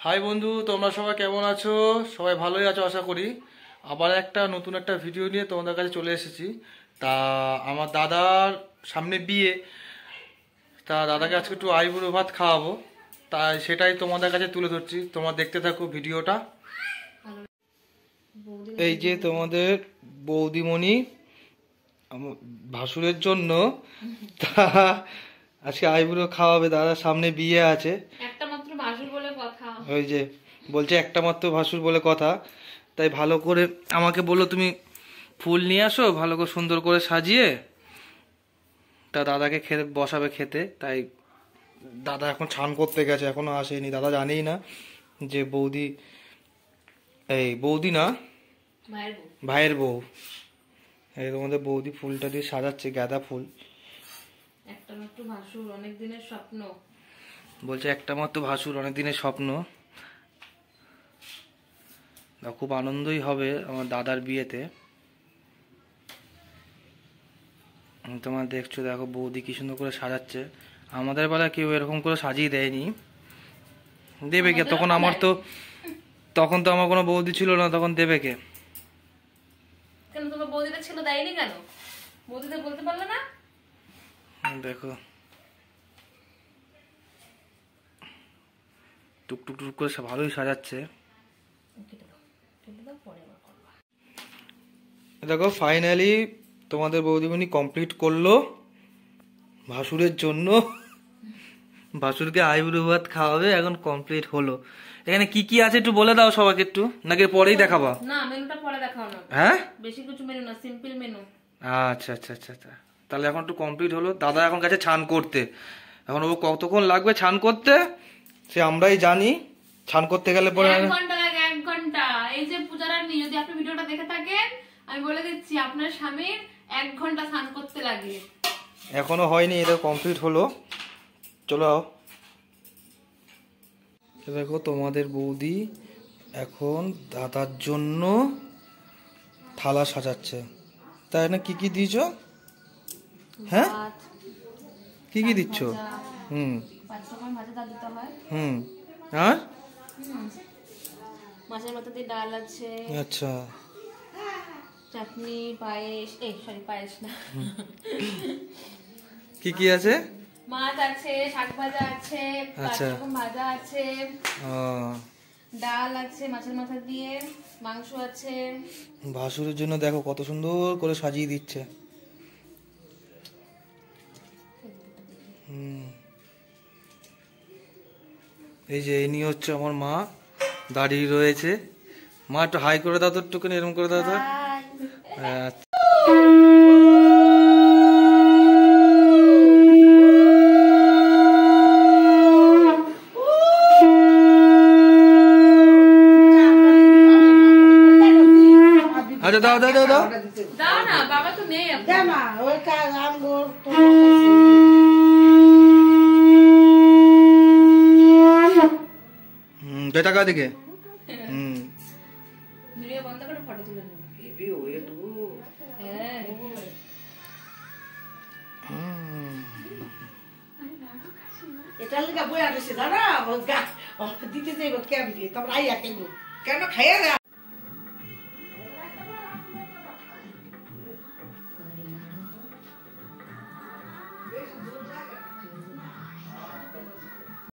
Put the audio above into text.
High বন্ধু, তোমরা সবাই কেমন আছো? সবাই ভালোই আছো আশা করি। আবার নতুন একটা ভিডিও নিয়ে তোমাদের কাছে চলে এসেছি। তা আমার দাদার সামনে বিয়ে, তা দাদাকে আজকে একটু আইবুড়ো ভাত খাওয়াবো, তাই সেটাই তোমাদের কাছে তুলে ধরছি। তোমরা দেখতে থাকো ভিডিওটা। এই যে তোমাদের বৌদিমণি ভাসুরের জন্য তা আজকে আইবুড়ো খাওয়াবে। দাদার সামনে বিয়ে আছে, একটা মাত্র ভাসুর বলে কথা। ওই যে বলছে একটা মাত্র ভাসুর বলে কথা, তাই ভালো করে আমাকে বললো তুমি ফুল নিয়ে আসো, ভালো করে সুন্দর করে সাজিয়ে তা দাদাকে খেতে বসাবে খেতে। তাই দাদা এখন স্নান করতে গেছে, এখনো আসেনি। দাদা জানেই না যে বৌদি, এই বৌদি না ভাইয়ের বউ। এই তোমাদের বৌদি ফুলটা দিয়ে সাজাচ্ছে, গাঁদা ফুল। একটা মাত্র ভাসুর, অনেক দিনের স্বপ্ন। বলছে একটা মাত্র ভাসুর, অনেক দিনের স্বপ্ন। খুব আনন্দই হবে আমার দাদার বিয়েতে। তোমার দেখছো, দেখো বৌদি কি সুন্দর করে সাজাচ্ছে। আমাদের বেলা কেউ এরকম করে সাজিয়ে দেয়নি, দেবে কে? তখন তো আমার কোনো বৌদি ছিল না, তখন দেবে কে? কেন তোমার বৌদিটা ছিল, দেয়নি কেন? বৌদিটা বলতে পারলে না? দেখো টুকটুক টুক করে ভালোই সাজাচ্ছে। দেখো ফাইনালি তোমাদের বৌদিমণি কমপ্লিট করলো ভাসুরের জন্য। ভাসুরকে আইবুড়ো ভাত খাওয়াবে, এখন কমপ্লিট হলো। এখানে কি কি আছে একটু বলে দাও সবাইকে একটু, নাকি পরেই দেখাবা? না, মেনুটা পরে দেখাও না। হ্যাঁ, বেশি কিছু মেনু না, সিম্পল মেনু। আচ্ছা আচ্ছা আচ্ছা আচ্ছা, তাহলে এখন একটু কমপ্লিট হলো। দাদা এখন গেছে ছান করতে। এখন ও কতক্ষণ লাগবে ছান করতে সে আমরাই জানি। ছান করতে গেলে পরে 1 ঘন্টা লাগে, 1 ঘন্টা। এই যে পূজারানী, যদি আপনি ভিডিওটা দেখে থাকেন, আমি বলে দিচ্ছি আপনার স্বামীর 1 ঘন্টা স্নান করতে লাগে। এখনো হয়নি, এটা কমপ্লিট হলো। চলো দেখো তোমাদের বৌদি এখন দাদার জন্য থালা সাজাচ্ছে। তাই না, কি কি দিয়েছ? হ্যাঁ, কি কি দিচ্ছ? হুম, 5 রকম ভাজা ডাল দিতে হয়। হুম, আর মাছের মাথা দিয়ে ডাল আছে। আচ্ছা, চাটনি, পায়েস, পায়েস না, কি কি আছে? মাছ আছে, শাক ভাজা আছে, 5 রকম ভাজা আছে, ডাল আছে মাছের মাথা দিয়ে, মাংস আছে। ভাসুরের জন্য দেখো কত সুন্দর করে সাজিয়ে দিচ্ছে। এই যে ইনি হচ্ছে আমার মা, দাঁড়িয়ে রয়েছে। মা একটু হাই করে দাও তো, একটুখানি এরকম করে দাও তো। আচ্ছা, আচ্ছা দাও দাও দাও দাও দাও না, বাবা তো নেই এখন। বেটাকা দিকে ভিডিও বন্ধ করে ফটো তুলে নেব। হ্যাঁ, এটা লাগা বই আসছে দাদা, দিতে যাইব কেমন, তারপর আইয়া কেন খাইয়া